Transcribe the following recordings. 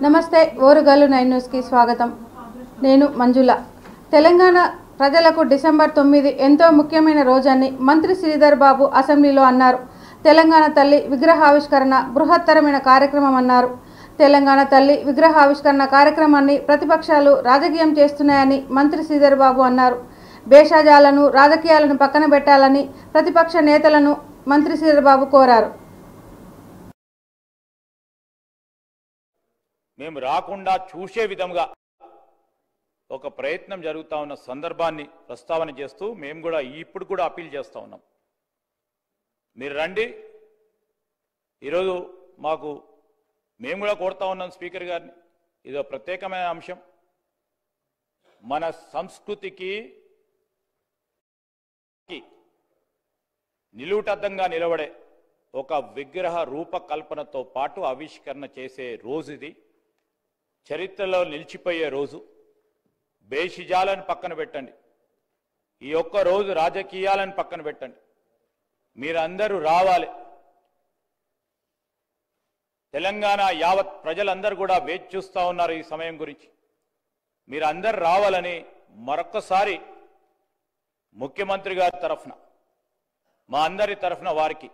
నమస్తే ఓరుగల్లు 9 న్యూస్కి స్వాగతం. నేను మంజుల. తెలంగాణ ప్రజలకు డిసెంబర్ 9 ఎంతో ముఖ్యమైన రోజని మంత్రి శ్రీధర్ బాబు అసెంబ్లీలో అన్నారు. తెలంగాణ తల్లి విగ్రహావిష్కరణ బృహత్తరమైన కార్యక్రమం అన్నారు. తెలంగాణ తల్లి విగ్రహావిష్కరణ కార్యక్రమాన్ని ప్రతిపక్షాలు రాజకీయం చేస్తున్నాయని మంత్రి శ్రీధర్ బాబు అన్నారు. భేషజాలను రాజకీయాలను పక్కన పెట్టాలని ప్రతిపక్ష నేతలను మంత్రి శ్రీధర్ బాబు కోరారు. మేము రాకుండా చూసే విధంగా ఒక ప్రయత్నం జరుగుతూ ఉన్న సందర్భాన్ని ప్రస్తావన చేస్తూ మేము కూడా ఇప్పుడు కూడా అపీల్ చేస్తూ ఉన్నాం. మీరు రండి. ఈరోజు మేము కూడా కోరుతా ఉన్నాం స్పీకర్ గారిని. ఇదో ప్రత్యేకమైన అంశం. మన సంస్కృతికి నిలువుటద్దంగా నిలబడే ఒక విగ్రహ రూపకల్పనతో పాటు ఆవిష్కరణ చేసే రోజు ఇది. చరిత్రలో నిలిచిపోయే రోజు. భేషజాలను పక్కన పెట్టండి. ఈ ఒక్క రోజు రాజకీయాలను పక్కన పెట్టండి. మీరందరూ రావాలి. తెలంగాణ యావత్ ప్రజలందరూ కూడా వేచి చూస్తూ ఉన్నారు ఈ సమయం గురించి. మీరందరూ రావాలని మరొక్కసారి ముఖ్యమంత్రి గారి తరఫున మా అందరి తరఫున వారికి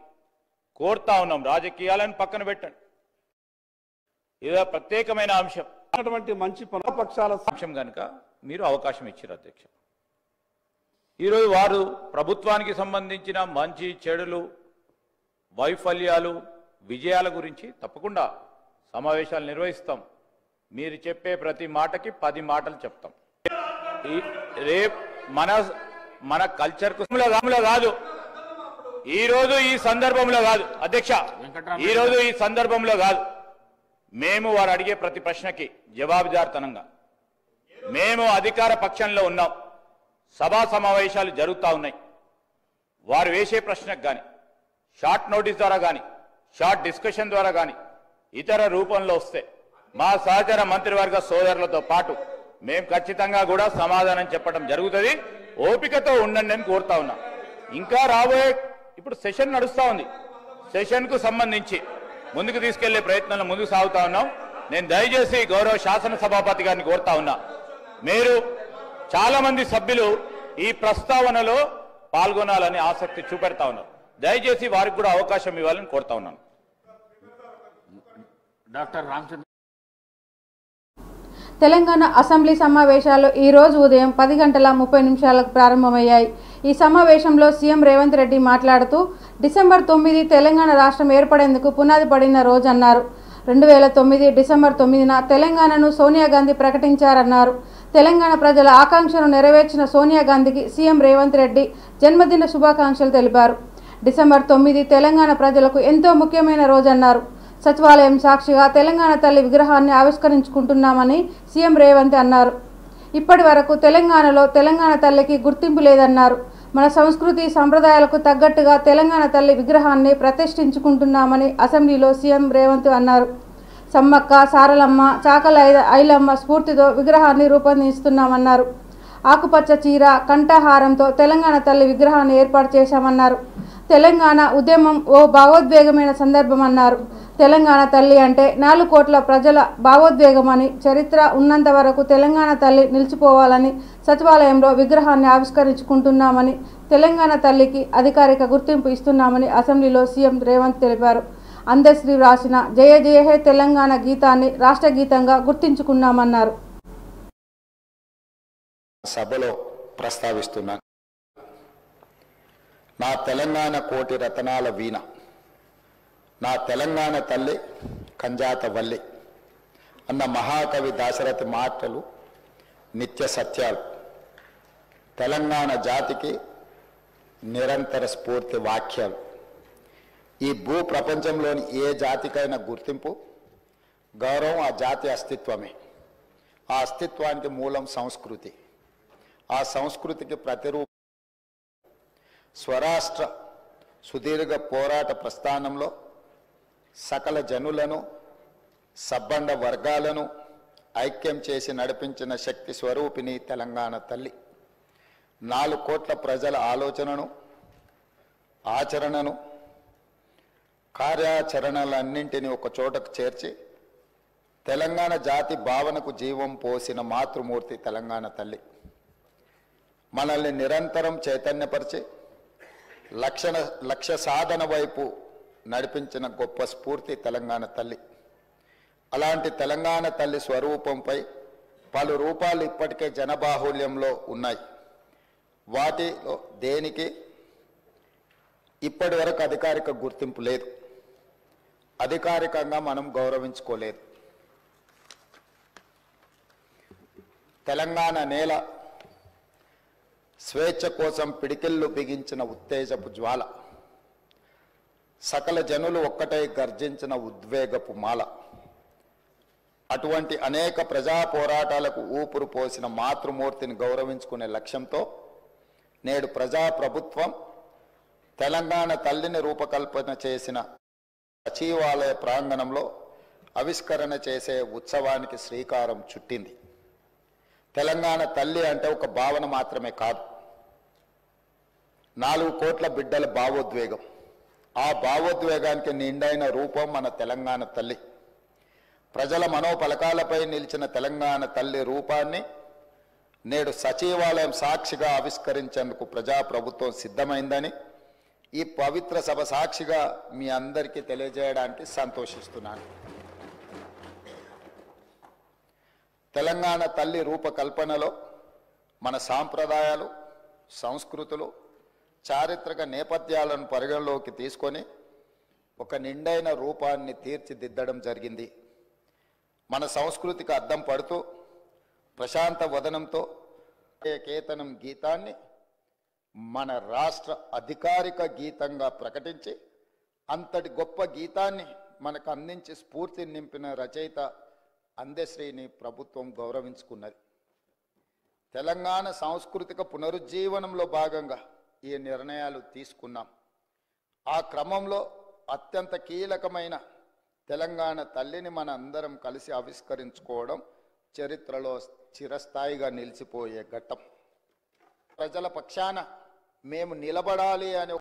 కోరుతా ఉన్నాం. రాజకీయాలను పక్కన పెట్టండి. ఇదో ప్రత్యేకమైన అంశం. మంచి పక్షాల అంశం కనుక మీరు అవకాశం ఇచ్చారు అధ్యక్ష. ఈరోజు వారు ప్రభుత్వానికి సంబంధించిన మంచి చెడులు, వైఫల్యాలు, విజయాల గురించి తప్పకుండా సమావేశాలు నిర్వహిస్తాం. మీరు చెప్పే ప్రతి మాటకి 10 మాటలు చెప్తాం. రేపు మన కల్చర్కు కాదు. ఈరోజు ఈ సందర్భంలో కాదు అధ్యక్ష, ఈరోజు ఈ సందర్భంలో కాదు. మేము వారు అడిగే ప్రతి ప్రశ్నకి జవాబుదారితనంగా మేము అధికార పక్షంలో ఉన్నాం. సభా సమావేశాలు జరుగుతూ ఉన్నాయి. వారు వేసే ప్రశ్నకు కానీ, షార్ట్ నోటీస్ ద్వారా కానీ, షార్ట్ డిస్కషన్ ద్వారా కానీ, ఇతర రూపంలో వస్తే మా సహచర మంత్రివర్గ సోదరులతో పాటు మేము ఖచ్చితంగా కూడా సమాధానం చెప్పడం జరుగుతుంది. ఓపికతో ఉండండి అని కోరుతా ఉన్నాం. ఇంకా రాబోయే ఇప్పుడు సెషన్ నడుస్తూ ఉంది. సెషన్కు సంబంధించి ముందుకు తీసుకెళ్లే ప్రయత్నంలో ముందుకు సాగుతా ఉన్నాం. నేను దయచేసి గౌరవ శాసనసభాపతి గారిని కోరుతా ఉన్నా, మీరు చాలా మంది సభ్యులు ఈ ప్రస్తావనలో పాల్గొనాలని ఆసక్తి చూపెడతా ఉన్నారు. దయచేసి వారికి కూడా అవకాశం ఇవ్వాలని కోరుతా ఉన్నాను. డాక్టర్ రామచంద్ర. తెలంగాణ అసెంబ్లీ సమావేశాలు ఈ రోజు ఉదయం 10:30 ప్రారంభమయ్యాయి. ఈ సమావేశంలో సీఎం రేవంత్ రెడ్డి మాట్లాడుతూ డిసెంబర్ 9 తెలంగాణ రాష్ట్రం ఏర్పడేందుకు పునాది పడిన రోజు అన్నారు. 2009 డిసెంబర్ 9న తెలంగాణను సోనియా గాంధీ ప్రకటించారన్నారు. తెలంగాణ ప్రజల ఆకాంక్షను నెరవేర్చిన సోనియా గాంధీకి సీఎం రేవంత్ రెడ్డి జన్మదిన శుభాకాంక్షలు తెలిపారు. డిసెంబర్ 9 తెలంగాణ ప్రజలకు ఎంతో ముఖ్యమైన రోజన్నారు. సచివాలయం సాక్షిగా తెలంగాణ తల్లి విగ్రహాన్ని ఆవిష్కరించుకుంటున్నామని సీఎం రేవంత్ అన్నారు. ఇప్పటి వరకు తెలంగాణలో తెలంగాణ తల్లికి గుర్తింపు లేదన్నారు. మన సంస్కృతి సంప్రదాయాలకు తగ్గట్టుగా తెలంగాణ తల్లి విగ్రహాన్ని ప్రతిష్ఠించుకుంటున్నామని అసెంబ్లీలో సీఎం రేవంత్ అన్నారు. సమ్మక్క, సారలమ్మ, చాకల ఐలమ్మ స్ఫూర్తితో విగ్రహాన్ని రూపొందిస్తున్నామన్నారు. ఆకుపచ్చ చీర, కంఠహారంతో తెలంగాణ తల్లి విగ్రహాన్ని ఏర్పాటు చేశామన్నారు. తెలంగాణ ఉద్యమం ఓ భావోద్వేగమైన సందర్భం అన్నారు. తెలంగాణ తల్లి అంటే 4 కోట్ల ప్రజల భావోద్వేగమని, చరిత్ర ఉన్నంత వరకు తెలంగాణ తల్లి నిలిచిపోవాలని సచివాలయంలో విగ్రహాన్ని ఆవిష్కరించుకుంటున్నామని, తెలంగాణ తల్లికి అధికారిక గుర్తింపు ఇస్తున్నామని అసెంబ్లీలో సీఎం రేవంత్ తెలిపారు. అందశ్రీ రాసిన జయ జయ హే తెలంగాణ గీతాన్ని రాష్ట్ర గీతంగా గుర్తించుకున్నామన్నారు. సభలో ప్రస్తావిస్తున్నాను. నా తెలంగాణ కోటి రతనాల వీణ, నా తెలంగాణ తల్లి కంజాత వల్లి అన్న మహాకవి దాశరథి మాటలు నిత్య సత్యాలు. తెలంగాణ జాతికి నిరంతర స్ఫూర్తి వాక్యాలు. ఈ భూ ప్రపంచంలోని ఏ జాతికైనా గుర్తింపు, గౌరవం ఆ జాతి అస్తిత్వమే. ఆ అస్తిత్వానికి మూలం సంస్కృతి. ఆ సంస్కృతికి ప్రతిరూపం స్వరాష్ట్ర సుదీర్ఘ పోరాట ప్రస్థానంలో సకల జనులను, సబ్బండ వర్గాలను ఐక్యం చేసి నడిపించిన శక్తి స్వరూపిణి తెలంగాణ తల్లి. 4 కోట్ల ప్రజల ఆలోచనను, ఆచరణను, కార్యాచరణలన్నింటినీ ఒక చోటకు చేర్చి తెలంగాణ జాతి భావనకు జీవం పోసిన మాతృమూర్తి తెలంగాణ తల్లి. మనల్ని నిరంతరం చైతన్యపరిచి లక్ష్య సాధన వైపు నడిపించిన గొప్ప స్ఫూర్తి తెలంగాణ తల్లి. అలాంటి తెలంగాణ తల్లి స్వరూపంపై పలు రూపాలు ఇప్పటికే జనబాహుల్యంలో ఉన్నాయి. వాటిలో దేనికి ఇప్పటి వరకు అధికారిక గుర్తింపు లేదు, అధికారికంగా మనం గౌరవించుకోలేదు. తెలంగాణ నేల స్వేచ్ఛ కోసం పిడికిళ్ళు బిగించిన ఉత్తేజపు జ్వాల, సకల జనులు ఒక్కటై గర్జించిన ఉద్వేగపు మాల. అటువంటి అనేక ప్రజా పోరాటాలకు ఊపిరి పోసిన మాతృమూర్తిని గౌరవించుకునే లక్ష్యంతో నేడు ప్రజాప్రభుత్వం తెలంగాణ తల్లిని రూపకల్పన చేసిన సచివాలయ ప్రాంగణంలో ఆవిష్కరణ చేసే ఉత్సవానికి శ్రీకారం చుట్టింది. తెలంగాణ తల్లి అంటే ఒక భావన మాత్రమే కాదు, 4 కోట్ల బిడ్డల భావోద్వేగం. ఆ భావోద్వేగానికి నిండైన రూపం మన తెలంగాణ తల్లి. ప్రజల మనోపలకాలపై నిలిచిన తెలంగాణ తల్లి రూపాన్ని నేడు సచివాలయం సాక్షిగా ఆవిష్కరించేందుకు ప్రజాప్రభుత్వం సిద్ధమైందని ఈ పవిత్ర సభ సాక్షిగా మీ అందరికీ తెలియజేయడానికి సంతోషిస్తున్నాను. తెలంగాణ తల్లి రూపకల్పనలో మన సాంప్రదాయాలు, సంస్కృతులు, చారిత్రక నేపథ్యాలను పరిగణలోకి తీసుకొని ఒక నిండైన రూపాన్ని తీర్చిదిద్దడం జరిగింది. మన సంస్కృతికి అద్దం పడుతూ ప్రశాంత వదనంతో కేతనం గీతాన్ని మన రాష్ట్ర అధికారిక గీతంగా ప్రకటించి అంతటి గొప్ప గీతాన్ని మనకు అందించి స్ఫూర్తిని నింపిన రచయిత అందశ్రీని ప్రభుత్వం గౌరవించుకున్నది. తెలంగాణ సాంస్కృతిక పునరుజ్జీవనంలో భాగంగా ఈ నిర్ణయాలు తీసుకున్నాం. ఆ క్రమంలో అత్యంత కీలకమైన తెలంగాణ తల్లిని మన అందరం కలిసి ఆవిష్కరించుకోవడం చరిత్రలో చిరస్థాయిగా నిలిచిపోయే ఘట్టం. ప్రజల పక్షాన మేము నిలబడాలి అని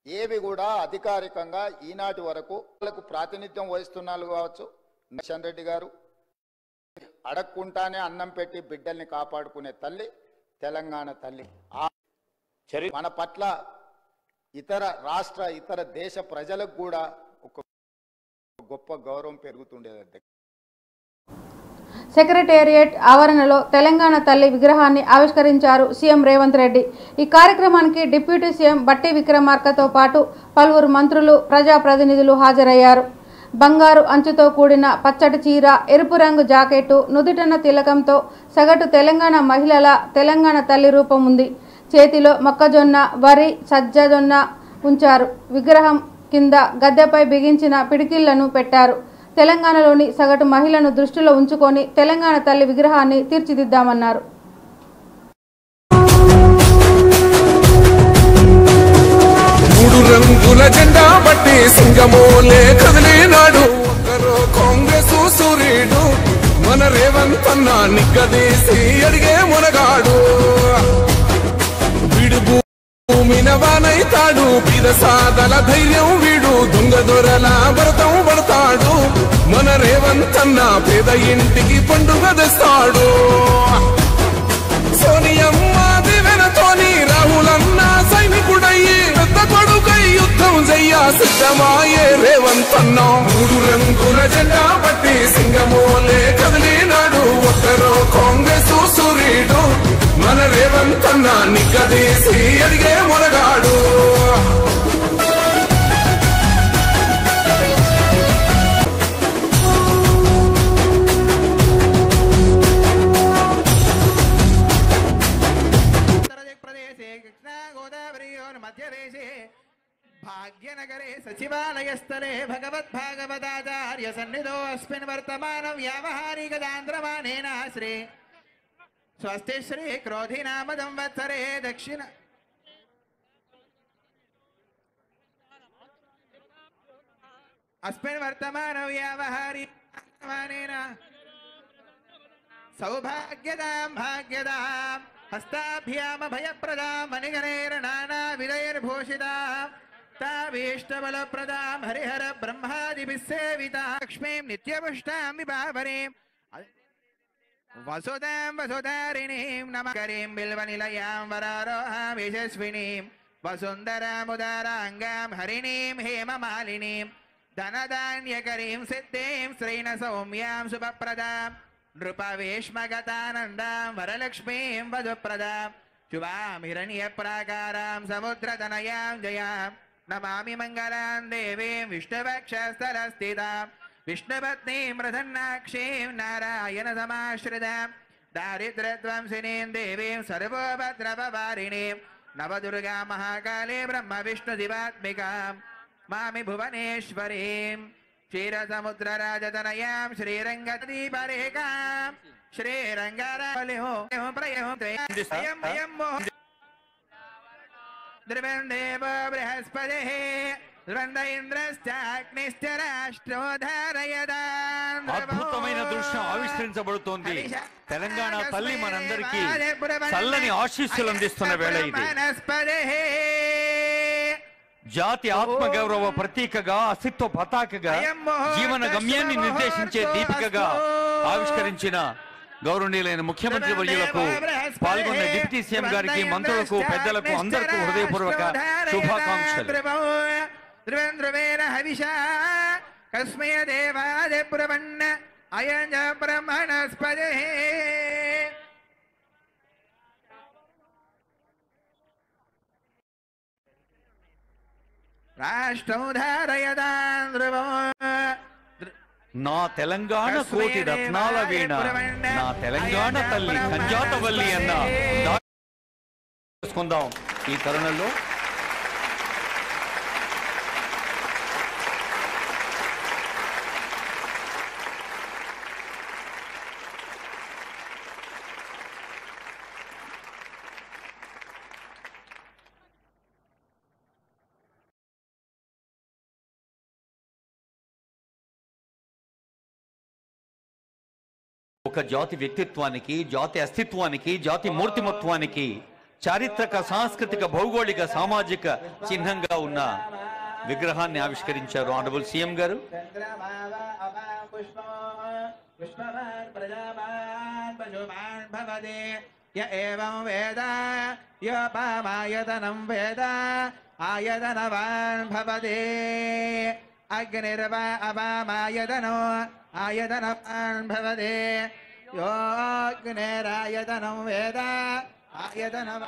ఏవి కూడా అధికారికంగా ఈనాటి వరకు వాళ్ళకు ప్రాతినిధ్యం వహిస్తున్నారు కావచ్చు. కిషన్ రెడ్డి గారు అడక్కుంటానే అన్నం పెట్టి బిడ్డల్ని కాపాడుకునే తల్లి తెలంగాణ తల్లి. మన పట్ల ఇతర రాష్ట్ర ఇతర దేశ ప్రజలకు కూడా ఒక గొప్ప గౌరవం పెరుగుతుండేది. సెక్రటేరియట్ ఆవరణలో తెలంగాణ తల్లి విగ్రహాన్ని ఆవిష్కరించారు సీఎం రేవంత్ రెడ్డి. ఈ కార్యక్రమానికి డిప్యూటీ సీఎం బట్టి విక్రమార్కతో పాటు పలువురు మంత్రులు, ప్రజాప్రతినిధులు హాజరయ్యారు. బంగారు అంచుతో కూడిన పచ్చటి చీర, ఎరుపు రంగు జాకెట్టు, నుదుటన తిలకంతో సగటు తెలంగాణ మహిళల తెలంగాణ తల్లి రూపం ఉంది. చేతిలో మొక్కజొన్న, వరి, సజ్జజొన్న ఉంచారు. విగ్రహం కింద గద్దెపై బిగించిన పిడికిళ్లను పెట్టారు. తెలంగాణలోని సగటు మహిళను దృష్టిలో ఉంచుకొని తెలంగాణ తల్లి విగ్రహాన్ని తీర్చిదిద్దామన్నారు. మూడు రంగుల జెండా బట్టి సింగమోలే కదిలినాడు ఒక్కరో కాంగ్రెస్ సూర్యుడు మన రేవంత్ అన్న నిగ్గదీసి అడిగే మునగాడు. వీడు భూమిన వానైతాడు, పీద సాదల ధైర్యం వీడు, దొంగ దొరల భరతం పడతాడు. మన రేవంత్ అన్న పేద ఇంటికి పండుగ తెస్తాడు. సోనియమ్మ దివెనతోని రాహులన్న సైనికుడయ్యి పెద్ద కొడుకై యుద్ధం చెయ్య సిద్ధమాయే రేవంత్ అన్న. మూడు రంగుల జెండా బట్టి సింగమోలే కదిలినాడు ఒక్కరో కాంగ్రెస్ సూర్యుడు మన రేవంత్ అన్న నిగ్గదీసి అడిగే మునగాడు. भाग्यनगरे सचिवालयस्थले भगवद्भागवताचार्य सन्निधो अस्मिन् वर्तमानं व्यावहारिकदान्द्रमानेन श्री स्वस्ति श्री क्रोधिनाम संवत्सरे दक्षिण अस्मिन् वर्तमानं व्यावहारिकदान्द्रमानेन सौभाग्यदां भाग्यदां हस्ताभ्याम भयप्रदां मणिगणैर्नानाविधैर्भूषितां तां भीष्टबलप्रदां हरिहर ब्रह्मादिभिः सेवितां लक्ष्मीं नित्यपुष्टां विभावरीं वसुदां वसुधारिणीं नमकरीं बिल्वनिलयां वरारोहां यशस्विनीं वसुन्धरामुदाराङ्गां हरिणीं हेममालिनीं धनधान्यकरीं सिद्धिं श्रीणसौम्यां शुभप्रदां नृपवेश्मगतानन्दां वरलक्ष्मीं वधुप्रदां शुभां हिरण्यप्राकारां समुद्रतनयां जयां नमामि मङ्गलां देवीं विष्णुवक्षस्थलस्थितां विष्णुपत्नीं प्रसन्नाक्षीं नारायणसमाश्रितां दारिद्र्यध्वंसिनीं देवीं सर्वोपद्रववारिणीं नवदुर्गा महाकाले ब्रह्मविष्णुशिवात्मिकां मामि भुवनेश्वरीं क्षीरसमुद्रराजतनयां श्रीरङ्गदीपरेखां श्रीरङ्गारावलिहो प्रयहो ध्रुवन्देवो बृहस्पतिः ध्रुवन्द इंद्रश्चाग्निश्च राष्ट्रो धारयदां అద్భుతమైన దృశ్యం ఆవిష్కరించబడుతోంది. తెలంగాణ తల్లి మనందరికీ చల్లని ఆశీస్సులు అందిస్తున్న వేళ ఇది. జాతి ఆత్మగౌరవ ప్రతీకగా, అస్తిత్వ పతాకగా, జీవన గమ్యాన్ని నిర్దేశించే దీపికగా ఆవిష్కరించిన గౌరవనీయులైన ముఖ్యమంత్రి వర్యులకు, పాల్గొన్న డిప్యూటీ సీఎం గారికి, మంత్రులకు, పెద్దలకు అందరికీ హృదయపూర్వక శుభాకాంక్షలు. ధ్రువేణ హవిషా కస్మయ దేవాదే పురవన్న అయం బ్రహ్మణస్పదే రాష్ట్రం ధారయదాం ధ్రువం నా తెలంగాణ కోటి రత్నాల వీణ, నా తెలంగాణ తల్లి కంజాతవల్లి అన్న చేసుకుందాం. ఈ తరుణంలో ఒక జాతి వ్యక్తిత్వానికి, జాతి అస్తిత్వానికి, జాతి మూర్తిమత్వానికి చారిత్రక, సాంస్కృతిక, భౌగోళిక, సామాజిక చిహ్నంగా ఉన్న విగ్రహాన్ని ఆవిష్కరించారు ఆనరబుల్ సీఎం గారు. అగ్నిర్వా అవామాయతనో ఆయతనవాన్ భవతే యోగ్నేరాయతనం వేద ఆయతనవ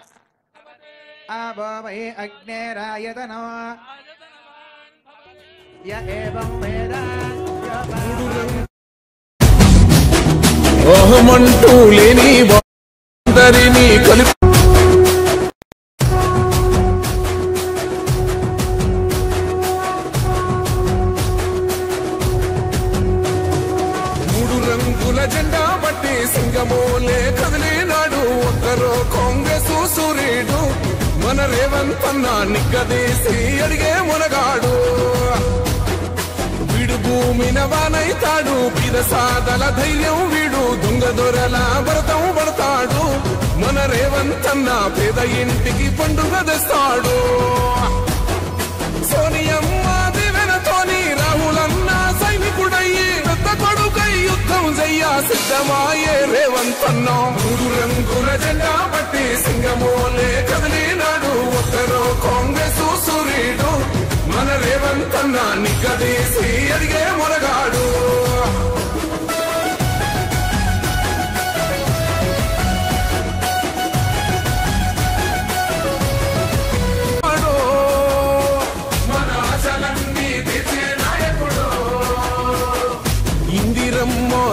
ఆవో వై అగ్నేరాయతనో య ఏవం వేద ఓహమంటూ లేని అందరినీ కలిపి జెండా బట్టి సింగమోలే కదిలినాడు ఒక్కరో కాంగ్రెస్ సూర్యుడు మన రేవంత్ అన్న నిగ్గదీసి అడిగే మునగాడు వీడు భూమిన వానైతాడు పిదసాదల ధైర్యం వీడు దొంగ దొరల భరతం పడతాడు మన రేవంత్ అన్న పేద ఇంటికి పండుగ తెస్తాడు సోనియమ్మ దివెనతోని రాహులన్న సైనికుడయ్యి పెద్ద కొడుకై యుద్ధం చెయ్య సిద్ధమాయే రేవంత్ అన్న మూడు రంగుల జెండా బట్టి సింగమోలే కదిలినాడు ఒక్కరో కాంగ్రెస్ సూర్యుడు మన రేవంత్ అన్న నిగ్గదీసి అడిగే మునగాడు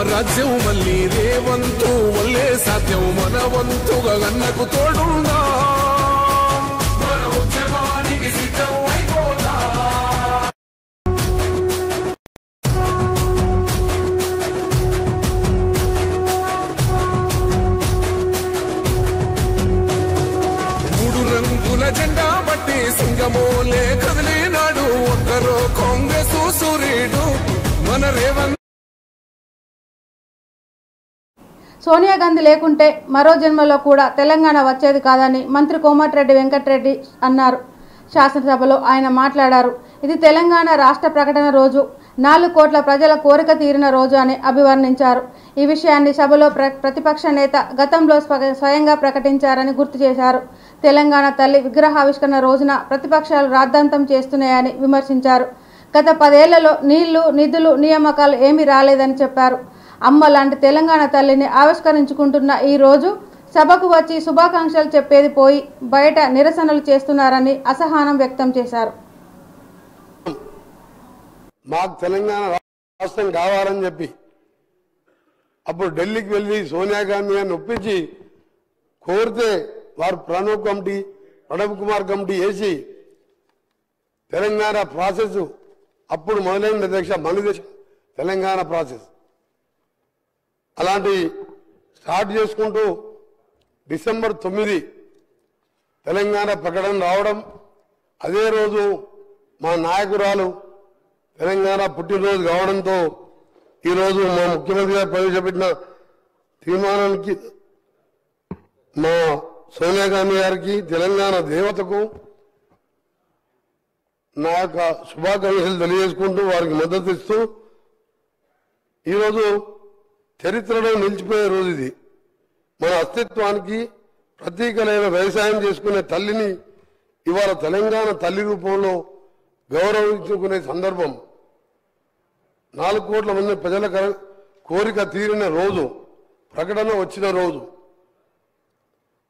రాజ్యం మళ్ళీ రేవంతు వల్లే సాధ్యం మన వంతుగా గన్నకు తోడుందా మన ఉద్యమానికి సిద్ధం అయిపోదా మూడు రంగుల జెండా బట్టి సింగమోలే కదిలినాడు ఒక్కరో కాంగ్రెస్ సూర్యుడు మన రేవంత్ సోనియా గాంధీ లేకుంటే మరో జన్మలో కూడా తెలంగాణ వచ్చేది కాదని మంత్రి కోమటిరెడ్డి వెంకటరెడ్డి అన్నారు. శాసనసభలో ఆయన మాట్లాడారు. ఇది తెలంగాణ రాష్ట్ర ప్రకటన రోజు, 4 కోట్ల ప్రజల కోరిక తీరిన రోజు అని అభివర్ణించారు. ఈ విషయాన్ని సభలో ప్రతిపక్ష నేత గతంలో స్వయంగా ప్రకటించారని గుర్తు చేశారు. తెలంగాణ తల్లి విగ్రహావిష్కరణ రోజున ప్రతిపక్షాలు రాద్ధాంతం చేస్తున్నాయని విమర్శించారు. గత 10 ఏళ్లలో నీళ్లు, నిధులు, నియామకాలు ఏమీ రాలేదని చెప్పారు. అమ్మ లాంటి తెలంగాణ తల్లిని ఆవిష్కరించుకుంటున్న ఈ రోజు సభకు వచ్చి శుభాకాంక్షలు చెప్పేది పోయి బయట నిరసనలు చేస్తున్నారని అసహనం వ్యక్తం చేశారు. మాకు తెలంగాణ రాష్ట్రం కావాలని చెప్పి అప్పుడు ఢిల్లీకి వెళ్ళి సోనియా గాంధీ గారిని ఒప్పించి కోరితే వారు ప్రణబ్ కుమార్ కమిటీ వేసి తెలంగాణ ప్రాసెస్ అప్పుడు మొదలైన అధ్యక్ష మన దేశం తెలంగాణ ప్రాసెస్ అలాంటి స్టార్ట్ చేసుకుంటూ డిసెంబర్ 9 తెలంగాణ ప్రకటన రావడం, అదే రోజు మా నాయకురాలు తెలంగాణ పుట్టినరోజు కావడంతో ఈరోజు మా ముఖ్యమంత్రి గారు ప్రవేశపెట్టిన తీర్మానానికి మా సోనియా గాంధీ గారికి, తెలంగాణ దేవతకు నా యొక్క శుభాకాంక్షలు తెలియజేసుకుంటూ వారికి మద్దతు ఇస్తూ ఈరోజు చరిత్రలో నిలిచిపోయే రోజు ఇది. మన అస్తిత్వానికి ప్రతీకలైన వ్యవసాయం చేసుకునే తల్లిని ఇవాళ తెలంగాణ తల్లి రూపంలో గౌరవించుకునే సందర్భం, 4 కోట్ల మంది ప్రజల కోరిక తీరిన రోజు, ప్రకటన వచ్చిన రోజు.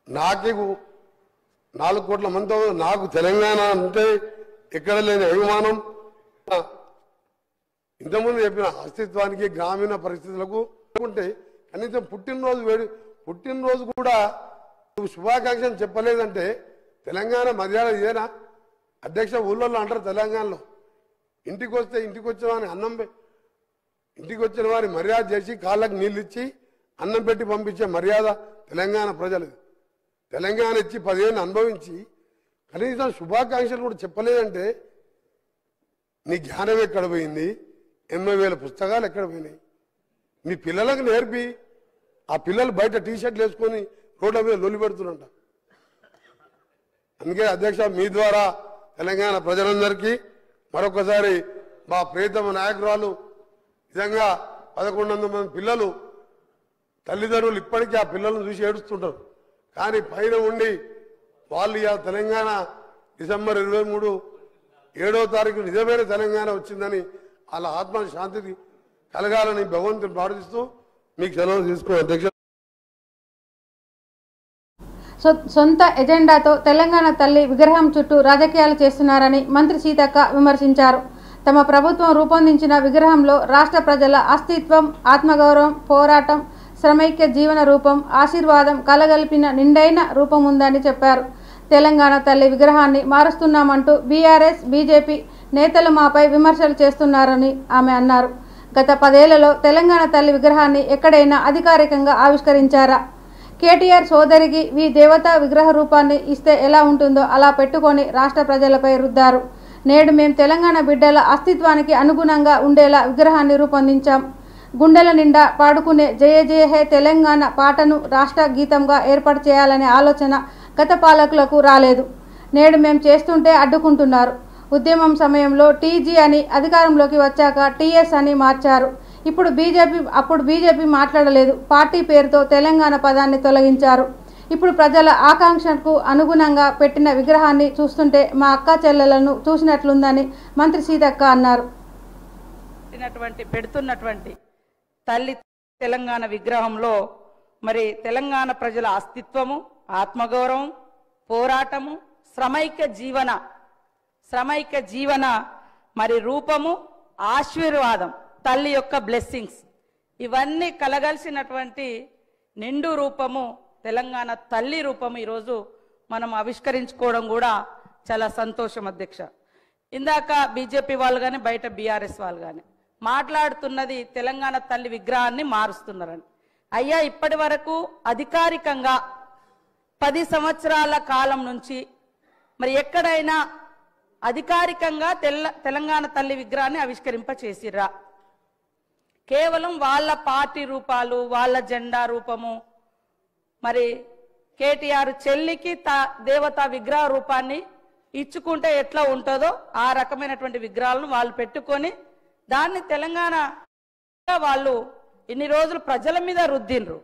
నాకు 4 కోట్ల మందితో నాకు తెలంగాణ అంటే ఎక్కడ లేని అభిమానం. ఇంతకుముందు చెప్పిన అస్తిత్వానికి గ్రామీణ పరిస్థితులకు ఉంటే కనీసం పుట్టినరోజు కూడా నువ్వు శుభాకాంక్షలు చెప్పలేదంటే తెలంగాణ మర్యాద ఇదేనా అధ్యక్ష? ఊళ్ళో అంటారు తెలంగాణలో ఇంటికి వచ్చిన వారిని ఇంటికి వచ్చిన వారి మర్యాద చేసి కాళ్ళకు నీళ్ళు ఇచ్చి అన్నం పెట్టి పంపించే మర్యాద తెలంగాణ ప్రజలది. తెలంగాణ ఇచ్చి 10 ఏళ్ళు అనుభవించి కనీసం శుభాకాంక్షలు కూడా చెప్పలేదంటే నీ జ్ఞానం ఎక్కడ పోయింది? 80,000 పుస్తకాలు ఎక్కడ పోయినాయి? మీ పిల్లలకు నేర్పి ఆ పిల్లలు బయట టీషర్ట్లు వేసుకొని రోడ్ల మీద లొల్లి పెడుతున్నట. అందుకే అధ్యక్ష మీ ద్వారా తెలంగాణ ప్రజలందరికీ మరొకసారి మా ప్రియతమ నాయకురాలు నిజంగా 1100 మంది పిల్లలు తల్లిదండ్రులు ఇప్పటికీ ఆ పిల్లలను చూసి ఏడుస్తుంటారు. కానీ పైన ఉండి వాళ్ళు ఇక తెలంగాణ డిసెంబర్ 23 7వ తారీఖు నిజమైన తెలంగాణ వచ్చిందని వాళ్ళ ఆత్మ శాంతికి కలగాలని భగవంతుని ప్రార్థిస్తూ మీకు సెలవు తీసుకో అధ్యక్ష. సొంత ఎజెండాతో తెలంగాణ తల్లి విగ్రహం చుట్టూ రాజకీయాలు చేస్తున్నారని మంత్రి సీతక్క విమర్శించారు. తమ ప్రభుత్వం రూపొందించిన విగ్రహంలో రాష్ట్ర ప్రజల అస్తిత్వం, ఆత్మగౌరవం, పోరాటం, శ్రమైక్య జీవన రూపం, ఆశీర్వాదం కలగలిపిన నిండైన రూపం ఉందని చెప్పారు. తెలంగాణ తల్లి విగ్రహాన్ని మారుస్తున్నామంటూ బీఆర్ఎస్, బీజేపీ నేతలు మాపై విమర్శలు చేస్తున్నారని ఆమె అన్నారు. గత 10 ఏళ్లలో తెలంగాణ తల్లి విగ్రహాన్ని ఎక్కడైనా అధికారికంగా ఆవిష్కరించారా? కేటీఆర్ సోదరికి దేవతా విగ్రహ రూపాన్ని ఇస్తే ఎలా ఉంటుందో అలా పెట్టుకొని రాష్ట్ర ప్రజలపై రుద్దారు. నేడు మేం తెలంగాణ బిడ్డల అస్తిత్వానికి అనుగుణంగా ఉండేలా విగ్రహాన్ని రూపొందించాం. గుండెల నిండా పాడుకునే జయ జయ హే తెలంగాణ పాటను రాష్ట్ర గీతంగా ఏర్పాటు చేయాలనే ఆలోచన గత పాలకులకు రాలేదు. నేడు మేం చేస్తుంటే అడ్డుకుంటున్నారు. ఉద్యమం సమయంలో టీజీ అని అధికారంలోకి వచ్చాక టీఎస్ అని మార్చారు. అప్పుడు బీజేపీ మాట్లాడలేదు. పార్టీ పేరుతో తెలంగాణ పదాన్ని తొలగించారు. ఇప్పుడు ప్రజల ఆకాంక్షకు అనుగుణంగా పెట్టిన విగ్రహాన్ని చూస్తుంటే మా అక్క చెల్లెలను చూసినట్లుందని మంత్రి సీతక్క అన్నారు. పెడుతున్నటువంటి తల్లి తెలంగాణ విగ్రహంలో మరి తెలంగాణ ప్రజల అస్తిత్వము, ఆత్మగౌరవం, పోరాటము, శ్రమైక్య జీవన మరి రూపము, ఆశీర్వాదం, తల్లి యొక్క బ్లెస్సింగ్స్ ఇవన్నీ కలగలిసినటువంటి నిండు రూపము తెలంగాణ తల్లి రూపము ఈరోజు మనం ఆవిష్కరించుకోవడం కూడా చాలా సంతోషం అధ్యక్ష. ఇందాక బీజేపీ వాళ్ళు కానీ బయట బీఆర్ఎస్ వాళ్ళు కానీ మాట్లాడుతున్నది తెలంగాణ తల్లి విగ్రహాన్ని మారుస్తున్నారని. అయ్యా ఇప్పటి వరకు అధికారికంగా 10 సంవత్సరాల కాలం నుంచి మరి ఎక్కడైనా అధికారికంగా తెలంగాణ తల్లి విగ్రహాన్ని ఆవిష్కరింప చేసిర్రా? కేవలం వాళ్ళ పార్టీ రూపాలు, వాళ్ళ జెండా రూపము, మరి కేటీఆర్ చెల్లికి దేవతా విగ్రహ రూపాన్ని ఇచ్చుకుంటే ఎట్లా ఉంటుందో ఆ రకమైనటువంటి విగ్రహాలను వాళ్ళు పెట్టుకొని దాన్ని తెలంగాణ వాళ్ళు ఇన్ని రోజులు ప్రజల మీద రుద్దిండ్రు.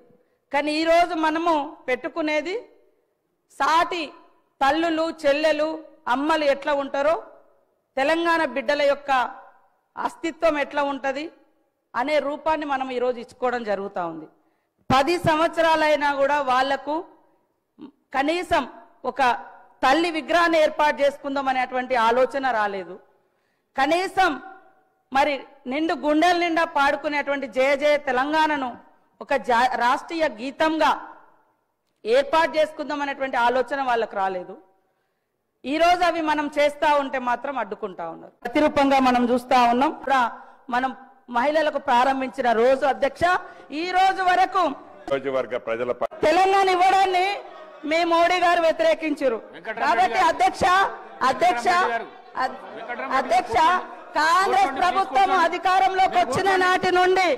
కానీ ఈరోజు మనము పెట్టుకునేది సాటి తల్లులు చెల్లెలు అమ్మలు ఎట్లా ఉంటారో తెలంగాణ బిడ్డల యొక్క అస్తిత్వం ఎట్లా ఉంటుంది అనే రూపాన్ని మనం ఈరోజు ఇచ్చుకోవడం జరుగుతూ ఉంది. 10 సంవత్సరాలైనా కూడా వాళ్లకు కనీసం ఒక తల్లి విగ్రహాన్ని ఏర్పాటు చేసుకుందాం అనేటువంటి ఆలోచన రాలేదు. కనీసం మరి నిండు గుండెల నిండా పాడుకునేటువంటి జయ జయ తెలంగాణను ఒక రాష్ట్రీయ గీతంగా ఏర్పాటు చేసుకుందాం అనేటువంటి ఆలోచన వాళ్ళకు రాలేదు. ఈరోజు అవి మనం చేస్తూ ఉంటే మాత్రం అడ్డుకుంటా ఉన్నారు. ప్రతిరూపంగా మనం చూస్తూ ఉన్నాం. మనం మహిళలకు ప్రారంభించిన రోజు అధ్యక్ష ఈ రోజు వరకు తెలంగాణ ఇవ్వడాన్ని మీ మోడీ గారు వ్యతిరేకించారు. కాబట్టి అధ్యక్ష కాంగ్రెస్ ప్రభుత్వం అధికారంలోకి వచ్చిన నాటి నుండి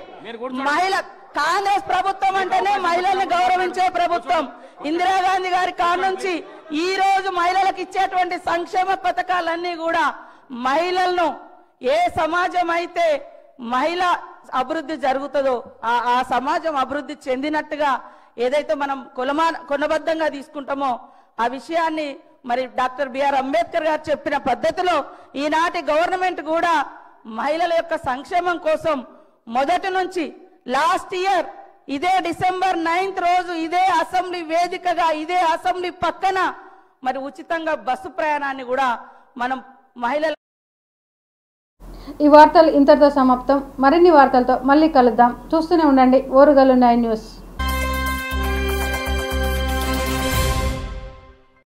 కాంగ్రెస్ ప్రభుత్వం అంటేనే మహిళల్ని గౌరవించే ప్రభుత్వం. ఇందిరాగాంధీ గారి కాడ నుంచి ఈ రోజు మహిళలకు ఇచ్చేటువంటి సంక్షేమ పథకాలన్నీ కూడా మహిళలను ఏ సమాజం అయితే మహిళ అభివృద్ధి జరుగుతుందో ఆ సమాజం అభివృద్ధి చెందినట్టుగా ఏదైతే మనం కొనబద్ధంగా తీసుకుంటామో ఆ విషయాన్ని మరి డాక్టర్ బిఆర్ అంబేద్కర్ గారు చెప్పిన పద్ధతిలో ఈనాటి గవర్నమెంట్ కూడా మహిళల యొక్క సంక్షేమం కోసం మొదటి నుంచి లాస్ట్ ఇయర్ ఇదే డిసెంబర్ 9th రోజు ఇదే అసెంబ్లీ వేదికగా ఇదే అసెంబ్లీ పక్కన మరి ఉచితంగా బస్సు ప్రయాణాన్ని కూడా మనం మహిళల. ఈ వార్తలు ఇంతటితో సమాప్తం. మరిన్ని వార్తలతో మళ్ళీ కలుద్దాం. చూస్తూనే ఉండండి ఓరుగల్లు 9 న్యూస్.